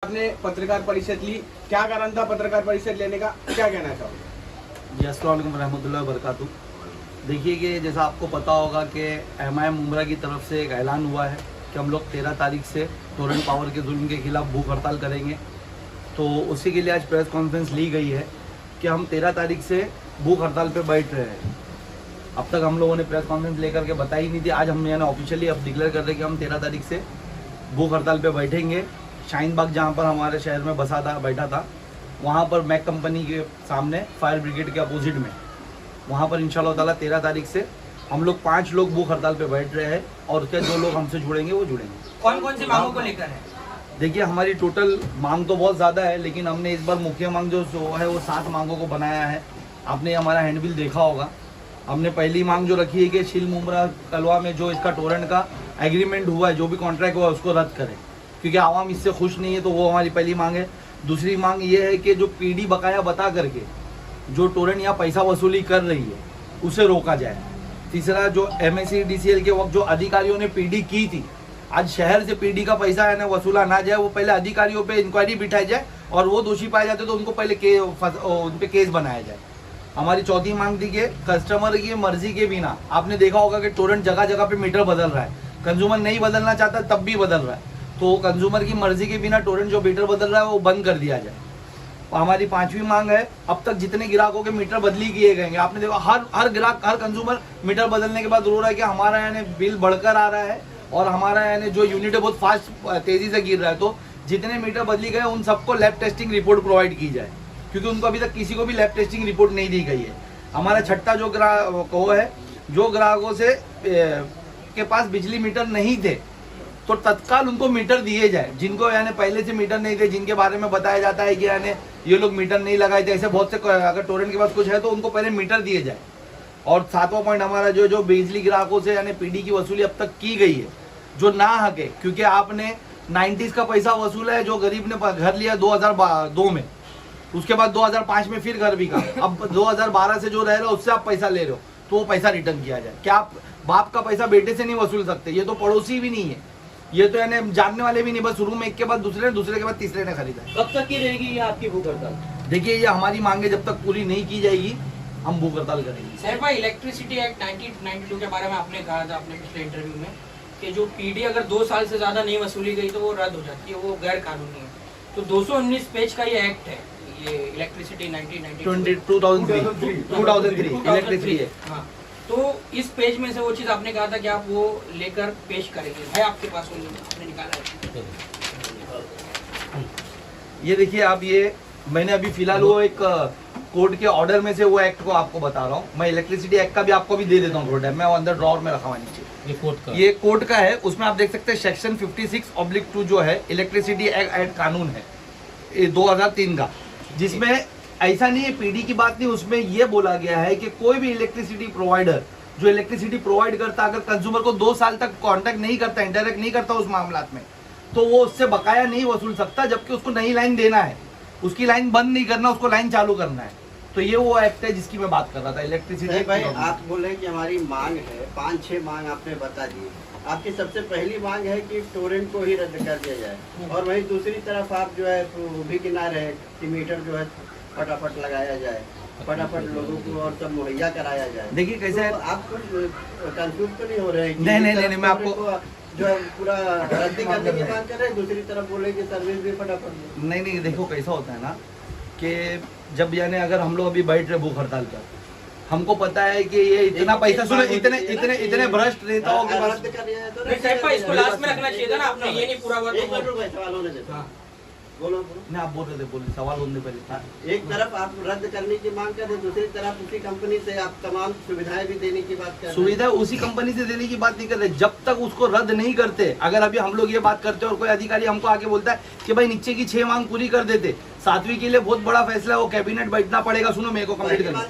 आपने पत्रकार परिषद ली, क्या कारण था पत्रकार परिषद लेने का, क्या कहना चाहोगे? जी अस्सलाम वालेकुम रहमतुल्लाहि व बरकातुहू। देखिए कि जैसा आपको पता होगा कि एमआईएम उमरा की तरफ से एक ऐलान हुआ है कि हम लोग 13 तारीख से टोरेंट पावर के जुल्म के खिलाफ भूख हड़ताल करेंगे। तो उसी के लिए आज प्रेस कॉन्फ्रेंस ली गई है कि हम 13 तारीख से भूख हड़ताल पर बैठ रहे हैं। अब तक हम लोगों ने प्रेस कॉन्फ्रेंस लेकर के बताई नहीं थी। आज हम यानी ऑफिशियली अब डिक्लेयर कर रहे हैं कि हम 13 तारीख से भूख हड़ताल पर बैठेंगे। शाहीन बाग जहाँ पर हमारे शहर में बैठा था वहाँ पर मैक कंपनी के सामने फायर ब्रिगेड के अपोजिट में, वहाँ पर इंशाल्लाह ताला 13 तारीख से हम लोग 5 लोग भूख हड़ताल पे बैठ रहे हैं और उसके जो लोग हमसे जुड़ेंगे वो जुड़ेंगे। कौन कौन सी मांगों को लेकर है? देखिए हमारी टोटल मांग तो बहुत ज़्यादा है, लेकिन हमने इस बार मुख्य मांग जो है वो 7 मांगों को बनाया है। आपने हमारा हैंडबिल देखा होगा। हमने पहली मांग जो रखी है कि शिल मुमरा कलवा में जो इसका टोरेंट का एग्रीमेंट हुआ है, जो भी कॉन्ट्रैक्ट हुआ है उसको रद्द करें, क्योंकि आवाम इससे खुश नहीं है। तो वो हमारी पहली मांग है। दूसरी मांग ये है कि जो पीडी बकाया बता करके जो टोरेंट यहाँ पैसा वसूली कर रही है उसे रोका जाए। तीसरा, जो MSEDCL के वक्त जो अधिकारियों ने पीडी की थी, आज शहर से पीडी का पैसा है ना वसूला ना जाए, वो पहले अधिकारियों पे इंक्वायरी बिठाई जाए और वो दोषी पाए जाते तो उनको पहले उन पे केस बनाया जाए। हमारी चौथी मांग थी कि कस्टमर की मर्जी के बिना, आपने देखा होगा कि टोरेंट जगह जगह पे मीटर बदल रहा है, कंज्यूमर नहीं बदलना चाहता तब भी बदल रहा है, तो कंज्यूमर की मर्जी के बिना टोरेंट जो मीटर बदल रहा है वो बंद कर दिया जाए। हमारी 5वीं मांग है, अब तक जितने ग्राहकों के मीटर बदली किए गए, आपने देखा हर ग्राहक हर कंज्यूमर मीटर बदलने के बाद रो रहा है कि हमारा यानी बिल बढ़कर आ रहा है और हमारा यानी जो यूनिट है बहुत फास्ट तेजी से गिर रहा है। तो जितने मीटर बदली गए उन सबको लैब टेस्टिंग रिपोर्ट प्रोवाइड की जाए, क्योंकि उनको अभी तक किसी को भी लैब टेस्टिंग रिपोर्ट नहीं दी गई है। हमारा छठा जो ग्राहक है, जो ग्राहकों से के पास बिजली मीटर नहीं थे तो तत्काल उनको मीटर दिए जाए। जिनको यानी पहले से मीटर नहीं थे, जिनके बारे में बताया जाता है कि यानी ये लोग मीटर नहीं लगाए थे, ऐसे बहुत से, अगर टोरेंट के पास कुछ है तो उनको पहले मीटर दिए जाए। और 7वां पॉइंट हमारा जो बिजली ग्राहकों से यानी पीडी की वसूली अब तक की गई है जो ना हक है, क्योंकि आपने 90s का पैसा वसूला है। जो गरीब ने घर लिया 2002 में, उसके बाद 2005 में फिर घर बिका, अब 2012 से जो रह रहे हो उससे आप पैसा ले रहे हो, तो वो पैसा रिटर्न किया जाए। क्या आप बाप का पैसा बेटे से नहीं वसूल सकते? ये तो पड़ोसी भी नहीं है, ये तो यानी जानने वाले भी नहीं, बस रूम एक के बाद दूसरे के बाद तीसरे ने खरीदा। कब तक की रहेगी ये आपकी भूख हड़ताल? देखिए ये हमारी मांगे जब तक पूरी नहीं की जाएगी हम भूख हड़ताल करेंगे। सर भाई, इलेक्ट्रिसिटी एक्ट 1992 के बारे में आपने कहा था अपने पिछले इंटरव्यू में कि जो पीडी अगर 2 साल से ज्यादा नहीं वसूली गई तो वो रद्द हो जाती है, वो गैर कानूनी है। तो 219 पेज का ये एक्ट है, ये इलेक्ट्रिसिटी 2003 इलेक्ट्रिसिटी है। हाँ, तो इस पेज में से वो चीज आपने कहा था कि आप वो लेकर पेश करेंगे, है आपके पास वो आपने निकाला है? ये देखिए आप, ये मैंने अभी फिलहाल वो एक कोर्ट के ऑर्डर में से वो एक्ट को आपको बता रहा हूँ। मैं इलेक्ट्रिसिटी एक्ट का भी आपको भी दे देता हूँ थोड़ा टाइम, मैं अंदर ड्रॉर में रखा हुआ नीचे। ये कोर्ट का है, उसमें आप देख सकते हैं सेक्शन 56/2 जो है इलेक्ट्रिसिटी एक्ट कानून है 2003 का, जिसमें ऐसा नहीं है पीडी की बात नहीं, उसमें यह बोला गया है कि कोई भी इलेक्ट्रिसिटी प्रोवाइडर जो इलेक्ट्रिसिटी प्रोवाइड करता, अगर कंज्यूमर को 2 साल तक कांटेक्ट नहीं करता, इंटरेक्ट नहीं करता उस मामलात में, तो वो उससे बकाया नहीं वसूल सकता, जबकि उसको नई लाइन देना है, उसकी लाइन बंद नहीं करना, उसको लाइन चालू करना है। तो ये वो एक्ट है जिसकी मैं बात कर रहा था, इलेक्ट्रिसिटी। भाई आप बोले कि हमारी मांग है, 5-6 मांग आपने बता दी। आपकी सबसे पहली मांग है कि टोरेंट को ही रद्द कर दिया जाए, और वहीं दूसरी तरफ आप जो है वो भी किनारे है कि मीटर जो है फटाफट लगाया जाए, फटाफट लोगों को और सब मुहैया कराया जाए। देखिए कैसे तो आप कुछ कंफ्यूज तो नहीं हो रहे हैं? नहीं, मैं आपको जो है पूरा रद्द करने की मांग कर रहे हैं, दूसरी तरफ बोले कि सर्विस भी फटाफट। नहीं, देखो कैसा होता है ना कि जब यानी अगर हम लोग अभी बैठ रहे भूख हड़ताल पर, हमको पता है कि ये इतना पैसा, सुनो, इतने भ्रष्ट नेताओं के पास, इसको लास्ट में रखना चाहिए था ना आपने, ये नहीं पूरा सवाल होने देता। बोलो नहीं आप बोल रहे थे, सवाल होने पहले। एक तरफ आप रद्द करने की मांग कर रहे, दूसरी तरफ उसी कंपनी से आप तमाम सुविधाएं भी देने की बात कर रहे। सुविधा उसी कंपनी से देने की बात नहीं कर रहे, जब तक उसको रद्द नहीं करते। अगर अभी हम लोग ये बात करते और कोई अधिकारी हमको आके बोलता है कि भाई नीचे की 6 मांग पूरी कर देते, 7वीं के लिए बहुत बड़ा फैसला है, वो कैबिनेट बैठना पड़ेगा। सुनो मेरे को कंप्लीट करना,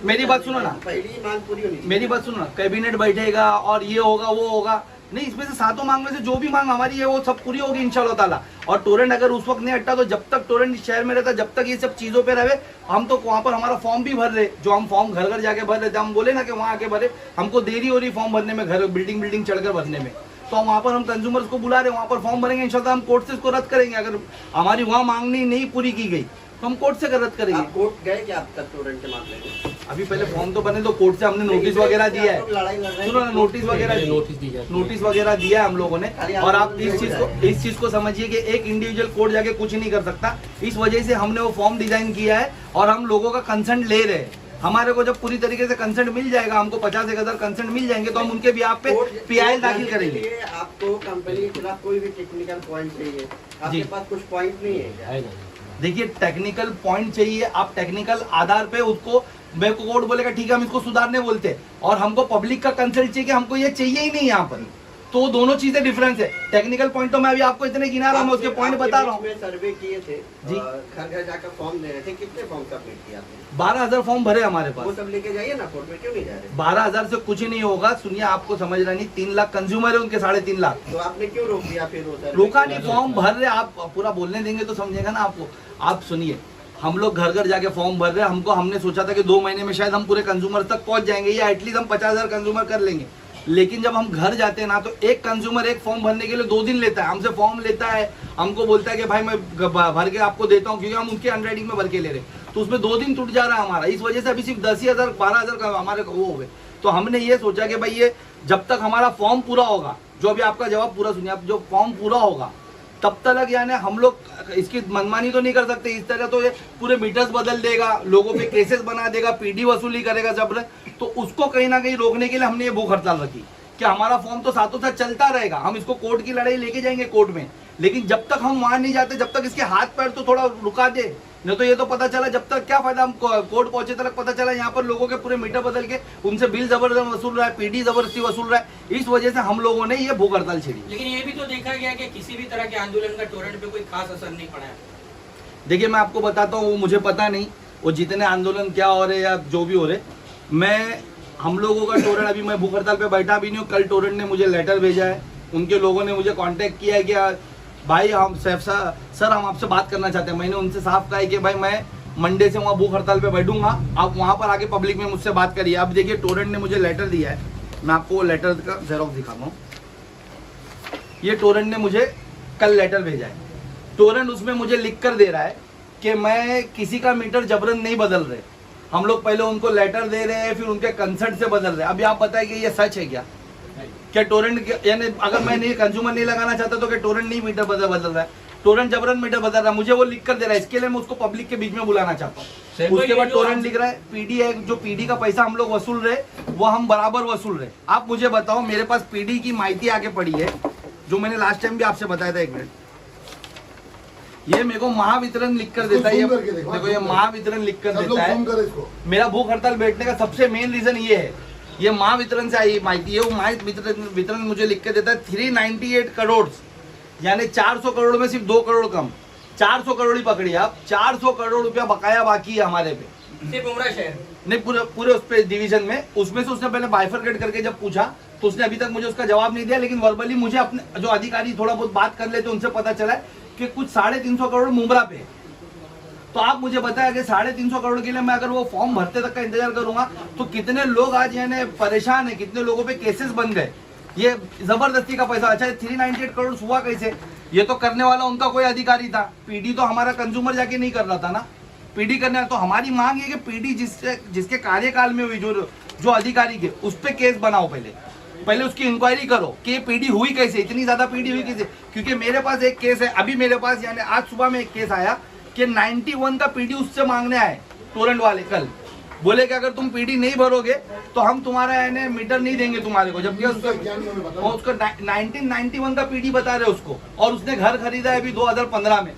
मेरी बात सुनो ना, पहली मांग पूरी होनी, मेरी बात सुनो ना। कैबिनेट बैठेगा और ये होगा वो होगा, नहीं, इसमें से 7 मांग में से जो भी मांग हमारी है वो सब पूरी होगी इंशाल्लाह ताला। और टोरेंट अगर उस वक्त नहीं हटता, तो जब तक टोरेंट शहर में रहता, जब तक ये सब चीजों पे रहे, हम तो वहाँ पर हमारा फॉर्म भी भर रहे, जो हम फॉर्म घर घर जाके भर रहे थे, हम बोले ना कि वहाँ आके भरे, हमको देरी हो रही फॉर्म भरने में, घर बिल्डिंग चढ़कर भरने में। तो वहाँ पर हम कंज्यूमर्स को बुला रहे हैं, वहाँ पर फॉर्म भरेंगे, इंशाल्लाह हम कोर्ट से इसको रद्द करेंगे। अगर हमारी वहाँ मांगनी नहीं पूरी की गई तो हम कोर्ट से रद्द करेंगे। आप कोर्ट गए क्या अब तक टोरेंट के मामले में? अभी पहले फॉर्म तो बने, तो कोर्ट से हमने नोटिस वगैरह दिया है, लड़ाई लड़ रहे हैं। सुनो ना, नोटिस वगैरह दिया है हम लोगों ने। और आप इस चीज को समझिए कि एक इंडिविजुअल कोर्ट जाके कुछ नहीं कर सकता। इस वजह से हमने वो फॉर्म डिजाइन किया है और हम लोगों का कंसेंट ले रहे हैं। हमारे को जब पूरी तरीके से कंसेंट मिल जाएगा, हमको 50,000 कंसेंट मिल जाएंगे, तो हम उनके भी आप पे PIL दाखिल करेंगे। आपको कंपनी के खिलाफ कोई भी टेक्निकल पॉइंट चाहिए, आपके पास कुछ पॉइंट नहीं है क्या? देखिए, टेक्निकल पॉइंट चाहिए, आप टेक्निकल आधार पे उसको, मेरे को कोर्ट बोलेगा ठीक है हम इसको सुधारने बोलते हैं, और हमको पब्लिक का कंसल्ट चाहिए कि हमको ये चाहिए ही नहीं यहाँ पर, तो दोनों चीजें डिफरेंस है। टेक्निकल पॉइंट तो मैं अभी आपको इतने गिना रहा हूँ, मैं उसके पॉइंट बता रहा हूँ। सर्वे किए थे जी, घर घर जाकर फॉर्म दे रहे थे, कितने फॉर्म सबमिट किए आपने? 12,000 फॉर्म भरे हमारे पास। वो सब लेके जाइए ना कोर्ट में, क्यों नहीं जा रहे? 12,000 से कुछ ही नहीं होगा। सुनिए, आपको समझ रहा नहीं, 3 लाख कंज्यूमर है, उनके 3.5 लाख। तो आपने क्यों रोक दिया फिर? रोका नहीं, फॉर्म भर रहे। आप पूरा बोलने देंगे तो समझेगा ना आपको। आप सुनिए, हम लोग घर घर जाके फॉर्म भर रहे हैं। हमने सोचा था कि 2 महीने में शायद हम पूरे कंज्यूमर तक पहुंच जाएंगे, या एटलीस्ट हम 50,000 कंज्यूमर कर लेंगे। लेकिन जब हम घर जाते हैं ना, तो एक कंज्यूमर एक फॉर्म भरने के लिए 2 दिन लेता है। हमसे फॉर्म लेता है, हमको बोलता है कि भाई मैं भर के आपको देता हूँ, क्योंकि हम उनके हैंडराइटिंग में भर के ले रहे हैं, तो उसमें 2 दिन टूट जा रहा है हमारा। इस वजह से अभी सिर्फ 10,000 12,000 का हमारे वो हो गए। तो हमने ये सोचा कि भाई ये जब तक हमारा फॉर्म पूरा होगा, जो अभी आपका जवाब पूरा सुनिए, आप जो फॉर्म पूरा होगा तब तक यानी हम लोग इसकी मनमानी तो नहीं कर सकते। इस तरह तो ये पूरे मीटर्स बदल देगा, लोगों पे केसेस बना देगा, PD वसूली करेगा जबर, तो उसको कहीं ना कहीं रोकने के लिए हमने ये भूख हड़ताल रखी कि हमारा फॉर्म तो साथों साथ चलता रहेगा, हम इसको कोर्ट की लड़ाई लेके जाएंगे कोर्ट में, लेकिन जब तक हम वहां नहीं जाते, जब तक इसके हाथ पैर तो थोड़ा रुका दे। नहीं तो ये तो पता चला, जब तक क्या फायदा, हम कोर्ट पहुंचे तक पता चला यहाँ पर लोगों के पूरे मीटर बदल के उनसे बिल जबरदस्ती वसूल रहा है, PD जबरदस्ती वसूल रहा है। इस वजह से हम लोगों ने ये भूख हड़ताल छेड़ी। लेकिन ये भी तो देखा गया कि किसी भी तरह के आंदोलन का टोरेंट पे कोई खास असर नहीं पड़ा है। देखिए, मैं आपको बताता हूँ, वो मुझे पता नहीं वो जितने आंदोलन क्या हो रहे या जो भी हो रहे, हम लोगों का टोरेंट, अभी मैं भूख हड़ताल पे बैठा भी नहीं हूँ। कल टोरेंट ने मुझे लेटर भेजा है, उनके लोगों ने मुझे कांटेक्ट किया है कि भाई हम सर हम आपसे बात करना चाहते हैं। मैंने उनसे साफ कहा है कि भाई मैं मंडे से वहाँ भूख हड़ताल पे बैठूंगा, आप वहाँ पर आके पब्लिक में मुझसे बात करिए। अब देखिए, टोरेंट ने मुझे लेटर दिया है, मैं आपको लेटर का ज़ेरॉक्स दिखाता हूँ। ये टोरेंट ने मुझे कल लेटर भेजा है। टोरेंट उसमें मुझे लिख कर दे रहा है कि मैं किसी का मीटर जबरन नहीं बदल रहे, हम लोग पहले उनको लेटर दे रहे हैं, फिर उनके कंसर्ट से बदल रहे हैं। अभी आप बताइए कि ये सच है क्या टोरेंट, यानी अगर मैं नहीं कंज्यूमर नहीं लगाना चाहता तो क्या टोरेंट नहीं मीटर बदल रहा है? टोरेंट जबरन मीटर बदल रहा है, मुझे वो लिख कर दे रहा है। इसके लिए मैं उसको पब्लिक के बीच में बुलाना चाहता हूँ। उसके बाद टोरेंट लिख रहा है PD है, जो PD का पैसा हम लोग वसूल रहे वो हम बराबर वसूल रहे। आप मुझे बताओ, मेरे पास PD की माहिती आके पड़ी है, जो मैंने लास्ट टाइम भी आपसे बताया था। 1 मिनट, ये मेरे को महावितरण लिख कर देता है। देखो, ये महावितरण लिख कर देता है। मेरा भूख हड़ताल बैठने का सबसे मेन रीजन ये है, ये महावितरण से आई माहिती है। वो महावितरण मुझे लिख के देता है 398 करोड़, यानी 400 करोड़ में सिर्फ 2 करोड़ कम, 400 करोड़ ही पकड़िए आप। 400 करोड़ रुपया बकाया बाकी है हमारे पे, सिर्फ उमरा शहर नहीं पूरे उस पे डिवीजन में। उसमें से उसने पहले बाइफरकेट करके जब पूछा तो उसने अभी तक मुझे उसका जवाब नहीं दिया, लेकिन वर्बली मुझे अपने जो अधिकारी थोड़ा बहुत बात कर लेते उनसे पता चला है कि कुछ 350 करोड़ मुमरा पे। तो आप मुझे बताया कि 350 करोड़ के लिए मैं अगर वो फॉर्म भरते तक का इंतजार करूंगा तो कितने लोग आज यानी परेशान है, कितने लोगों पे केसेस बन गए। ये जबरदस्ती का पैसा। अच्छा, 398 करोड़ हुआ कैसे? ये तो करने वाला उनका कोई अधिकारी था, PD तो हमारा कंज्यूमर जाके नहीं कर रहा था ना, PD करने। तो हमारी मांग है कि PD जिसके कार्यकाल में हुई, जो अधिकारी के, उस पर केस बनाओ, पहले उसकी इंक्वायरी करो कि PD हुई कैसे, इतनी ज्यादा PD हुई कैसे। क्योंकि मेरे पास एक केस है अभी, मेरे पास यानी आज सुबह में एक केस आया कि 91 का PD उससे मांगने आए टोरेंट वाले। कल बोले कि अगर तुम PD नहीं भरोगे तो हम तुम्हारा यानी मीटर नहीं देंगे तुम्हारे को, जबकि उसका 1991 का PD बता रहे उसको, और उसने घर खरीदा है अभी 2015 में।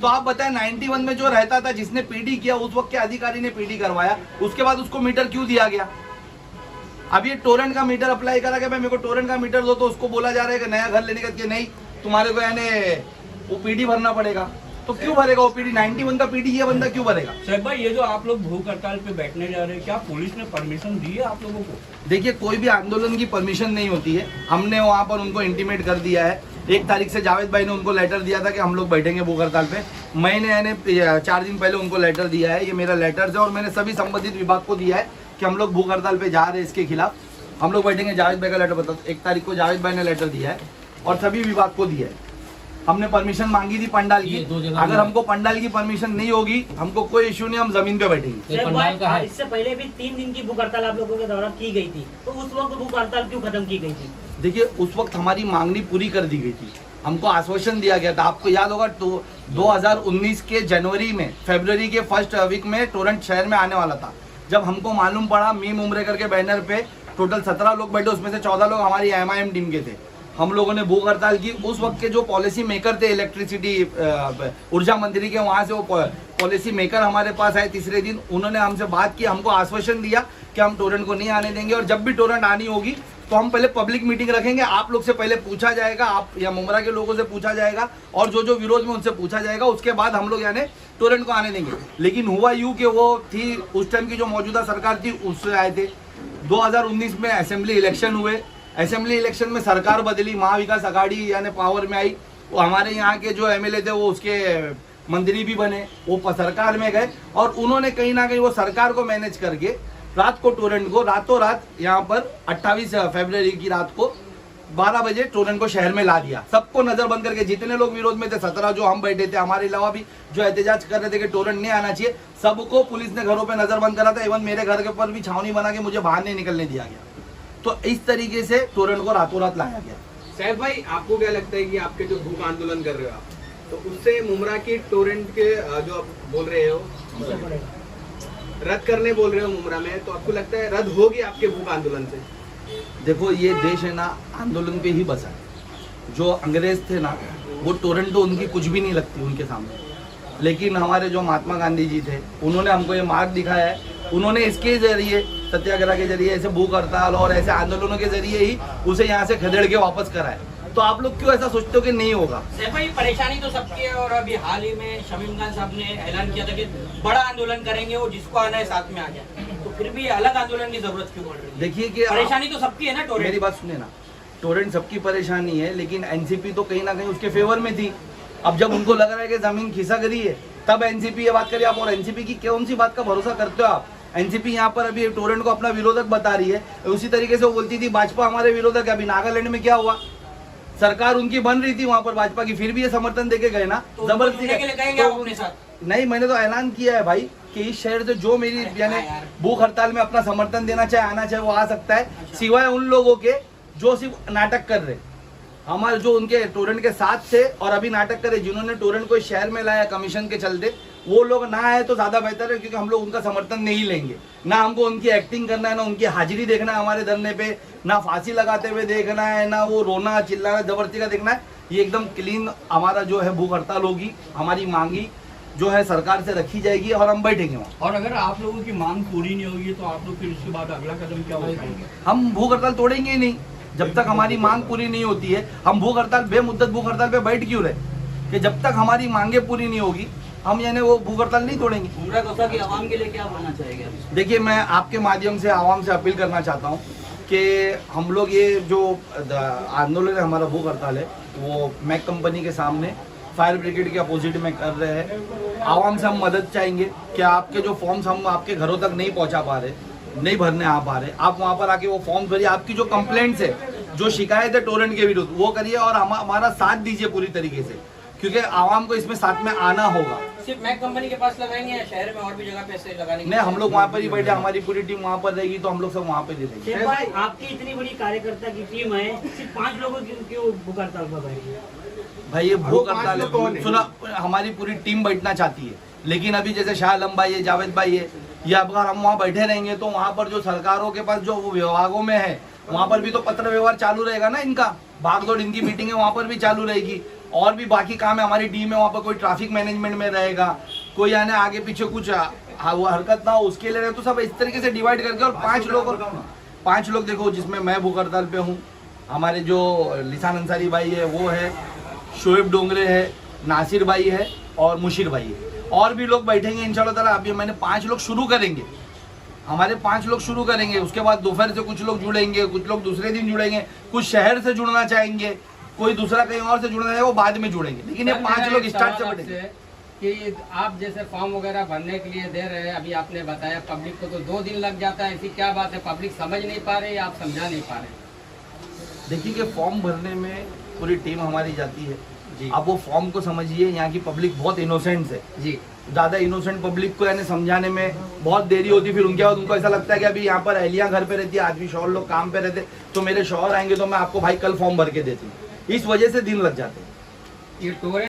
तो आप बताएं, 91 में जो रहता था, जिसने PD किया, उस वक्त के अधिकारी ने PD करवाया, उसके बाद उसको मीटर क्यों दिया गया? अब ये टोरेंट का मीटर अप्लाई करा कि मेरे को टोरेंट का मीटर दो, तो उसको बोला जा रहा है कि नया घर लेने का नहीं, तुम्हारे को यानी वो PD भरना पड़ेगा। तो क्यों भरेगा वो PD? 91 का PD ये बंदा क्यों भरेगा? सर भाई, ये जो आप लोग भूख हड़ताल पे बैठने जा रहे हैं, क्या पुलिस ने परमिशन दी है आप लोगों को? देखिए, कोई भी आंदोलन की परमिशन नहीं होती है। हमने वहाँ पर उनको इंटीमेट कर दिया है। 1 तारीख से जावेद भाई ने उनको लेटर दिया था कि हम लोग बैठेंगे भूख हड़ताल पे। मैंने यानी 4 दिन पहले उनको लेटर दिया है, ये मेरा लेटर है, और मैंने सभी संबंधित विभाग को दिया है कि हम लोग भूख हड़ताल पे जा रहे हैं इसके खिलाफ। हम लोग बैठेंगे, जावेद भाई का लेटर बता, 1 तारीख को जावेद भाई ने लेटर दिया है और सभी विभाग को दिया है। हमने परमिशन मांगी थी पंडाल की, अगर हमको पंडाल की परमिशन नहीं होगी हमको कोई इश्यू नहीं, हम जमीन पे बैठेंगे। इससे पहले भी 3 दिन की भूख हड़ताल आप लोगों के द्वारा की गई थी, तो उस वक्त भूख हड़ताल क्यों खत्म की गई थी? देखिए उस वक्त हमारी मांगनी पूरी कर दी गई थी, हमको आश्वासन दिया गया था। आपको याद होगा तो 2019 के जनवरी में, फरवरी के फर्स्ट वीक में टोरंट शहर में आने वाला था। जब हमको मालूम पड़ा, मीम उम्रे करके बैनर पे टोटल 17 लोग बैठे, उसमें से 14 लोग हमारी MIM टीम के थे। हम लोगों ने भूख हड़ताल की। उस वक्त के जो पॉलिसी मेकर थे, इलेक्ट्रिसिटी ऊर्जा मंत्री के, वहाँ से वो पॉलिसी मेकर हमारे पास आए तीसरे दिन, उन्होंने हमसे बात की, हमको आश्वासन दिया कि हम टोरंट को नहीं आने देंगे और जब भी टोरंट आनी होगी तो हम पहले पब्लिक मीटिंग रखेंगे, आप लोग से पहले पूछा जाएगा, आप या मुमरा के लोगों से पूछा जाएगा और जो जो विरोध में उनसे पूछा जाएगा, उसके बाद हम लोग यानी टोरंट को आने देंगे। लेकिन हुआ यूं कि वो थी उस टाइम की जो मौजूदा सरकार थी, उससे आए थे। 2019 में असेंबली इलेक्शन हुए, असेंबली इलेक्शन में सरकार बदली, महाविकास आघाड़ी यानी पावर में आई। वो हमारे यहाँ के जो MLA थे वो उसके मंत्री भी बने, वो सरकार में गए और उन्होंने कहीं ना कहीं वो सरकार को मैनेज करके रात को टोरंट को रातों रात यहाँ पर 28 फरवरी की रात को 12 बजे टोरंट को शहर में ला दिया, सबको नजर बंद करके। जितने लोग विरोध में थे, 17 जो हम बैठे थे, हमारे अलावा भी जो एहतजाज कर रहे थे कि टोरंट नहीं आना चाहिए, सबको पुलिस ने घरों पे नजर बंद करा था। इवन मेरे घर के ऊपर भी छावनी बना के मुझे बाहर नहीं निकलने दिया गया। तो इस तरीके से टोरंट को रातों रात लाया गया। सैफ भाई, आपको क्या लगता है कि आपके जो भूख आंदोलन कर रहे हो आप, तो उससे मुमरा की टोरंट के जो आप बोल रहे हो रद्द करने बोल रहे हो मुमरा में, तो आपको लगता है रद्द होगी आपके भूख आंदोलन से? देखो ये देश है ना, आंदोलन पे ही बसा है। जो अंग्रेज थे ना, वो टोरंट तो उनकी कुछ भी नहीं लगती उनके सामने। लेकिन हमारे जो महात्मा गांधी जी थे, उन्होंने हमको ये मार्ग दिखाया है। उन्होंने इसके जरिए, सत्याग्रह के जरिए, ऐसे भूख हड़ताल और ऐसे आंदोलनों के जरिए ही उसे यहाँ से खदेड़ के वापस कराए। तो आप लोग क्यों ऐसा सोचते हो कि नहीं होगा? भाई परेशानी तो सबकी है और अभी हाल ही में शमीम खान साहब ने ऐलान किया था कि बड़ा आंदोलन करेंगे, वो जिसको आना है साथ में आ जाए। तो फिर भी अलग आंदोलन की जरूरत क्यों पड़ रही है? देखिए कि परेशानी तो सबकी है ना टोरंट। मेरी बात सुनिए ना, टोरंट सबकी परेशानी है, लेकिन एनसीपी तो कहीं ना कहीं उसके फेवर में थी। अब जब उनको लग रहा है कि जमीन खिसक रही है, तब एनसीपी ये बात करिए आप। और एनसीपी की कौन सी बात का भरोसा करते हो आप? एनसीपी यहाँ पर अभी टोरंट को अपना विरोधक बता रही है। उसी तरीके से वो बोलती थी भाजपा हमारे विरोधक है। अभी नागालैंड में क्या हुआ, सरकार उनकी बन रही थी वहां पर भाजपा की, फिर भी ये समर्थन देके गए ना, तो जबरदस्ती। अपने साथ नहीं, मैंने तो ऐलान किया है भाई कि इस शहर से जो मेरी यानी भूख हड़ताल में अपना समर्थन देना चाहे, आना चाहे, वो आ सकता है, सिवाय उन लोगों के जो सिर्फ नाटक कर रहे। हमारे जो उनके टोरंट के साथ थे और अभी नाटक करे, जिन्होंने टोरंट को शहर में लाया कमीशन के चलते, वो लोग ना आए तो ज्यादा बेहतर है, क्योंकि हम लोग उनका समर्थन नहीं लेंगे। ना हमको उनकी एक्टिंग करना है, ना उनकी हाजिरी देखना है हमारे धरने पे, ना फांसी लगाते हुए देखना है, ना वो रोना चिल्लाना जबरदस्ती का देखना है। ये एकदम क्लीन हमारा जो है भूख हड़ताल होगी, हमारी मांगी जो है सरकार से रखी जाएगी और हम बैठेंगे वहाँ। और अगर आप लोगों की मांग पूरी नहीं होगी तो आप लोग फिर इसके बाद अगला कदम क्या उठाएंगे? हम भूख हड़ताल तोड़ेंगे ही नहीं जब तक हमारी मांग पूरी नहीं होती है। हम भूख हड़ताल, बेमुद्दत भूख हड़ताल पे बैठ क्यों रहे? कि जब तक हमारी मांगे पूरी नहीं होगी हम यानी वो भूख हड़ताल नहीं तोड़ेंगे। मुमरा कौसा की आवाम के लिए क्या बोलना चाहेंगे? देखिए, मैं आपके माध्यम से आवाम से अपील करना चाहता हूँ कि हम लोग ये जो आंदोलन है, हमारा भूख हड़ताल है, वो मैक कंपनी के सामने फायर ब्रिगेड के अपोजिट में कर रहे हैं। आवाम से हम मदद चाहेंगे कि आपके जो फॉर्म्स हम आपके घरों तक नहीं पहुँचा पा रहे, नहीं भरने आ पा रहे, आप वहाँ पर आके वो फॉर्म भरिए। आपकी जो कंप्लेंट्स है, जो शिकायत है टोरंट के विरुद्ध, वो करिए और हमारा साथ दीजिए पूरी तरीके से, क्योंकि आवाम को इसमें साथ में आना होगा। सिर्फ मैक कंपनी के पास लगाएंगे या शहर में और भी जगह पे ऐसे लगाने? नहीं, हम लोग वहाँ पर ही बैठे, हमारी पूरी टीम वहाँ पर रहेगी, तो हम लोग सब वहाँ पे दे देंगे। भाई, आपकी इतनी बड़ी कार्यकर्ता की टीम है, सिर्फ 5 लोगों की क्यों भूख हड़ताल पर बैठी? भाई ये भूख हड़ताल है, सुना, हमारी पूरी टीम बैठना चाहती है, लेकिन अभी जैसे शाह आलम भाई है, जावेद भाई है, या अगर हम वहाँ बैठे रहेंगे तो वहाँ पर जो सरकारों के पास जो विभागों में है, वहाँ पर भी तो पत्र व्यवहार चालू रहेगा ना इनका, भागदौड़ इनकी मीटिंग है वहाँ पर भी चालू रहेगी, और भी बाकी काम है हमारी टीम है, वहाँ पर कोई ट्रैफिक मैनेजमेंट में रहेगा, कोई यानी आगे पीछे कुछ वो हरकत ना हो उसके लिए रहे। तो सब इस तरीके से डिवाइड करके, और 5 लोग देखो, जिसमें मैं भूख हड़ताल पे हूँ, हमारे जो लिसान अंसारी भाई है वो है, शोएब डोंगरे है, नासिर भाई है और मुशीर भाई है, और भी लोग बैठेंगे इंशाल्लाह ताला। अभी मैंने 5 लोग शुरू करेंगे, हमारे 5 लोग शुरू करेंगे, उसके बाद दोपहर से कुछ लोग जुड़ेंगे, कुछ लोग दूसरे दिन जुड़ेंगे, कुछ शहर से जुड़ना चाहेंगे, कोई दूसरा कहीं और से जुड़ना है वो बाद में जुड़ेंगे, लेकिन ये 5 लोग स्टार्ट से बैठेंगे। कि आप जैसे फॉर्म वगैरह भरने के लिए दे रहे हैं, अभी आपने बताया पब्लिक को तो 2 दिन लग जाता है, ऐसी क्या बात है? पब्लिक समझ नहीं पा रही, आप समझा नहीं पा रहे? देखिए कि फॉर्म भरने में पूरी टीम हमारी जाती है जी। अब वो फॉर्म को समझिए, यहाँ की पब्लिक बहुत इनोसेंट है। जी ज़्यादा इनोसेंट पब्लिक को यानी समझाने में बहुत देरी होती, फिर उनके बाद उनको ऐसा लगता है कि अभी यहाँ पर अहलियाँ घर पे रहती है, आदमी शौहर लोग काम पे रहते, तो मेरे शौहर आएंगे तो मैं आपको भाई कल फॉर्म भर के देती हूँ, इस वजह से दिन लग जाते हैं। ये टोरेंट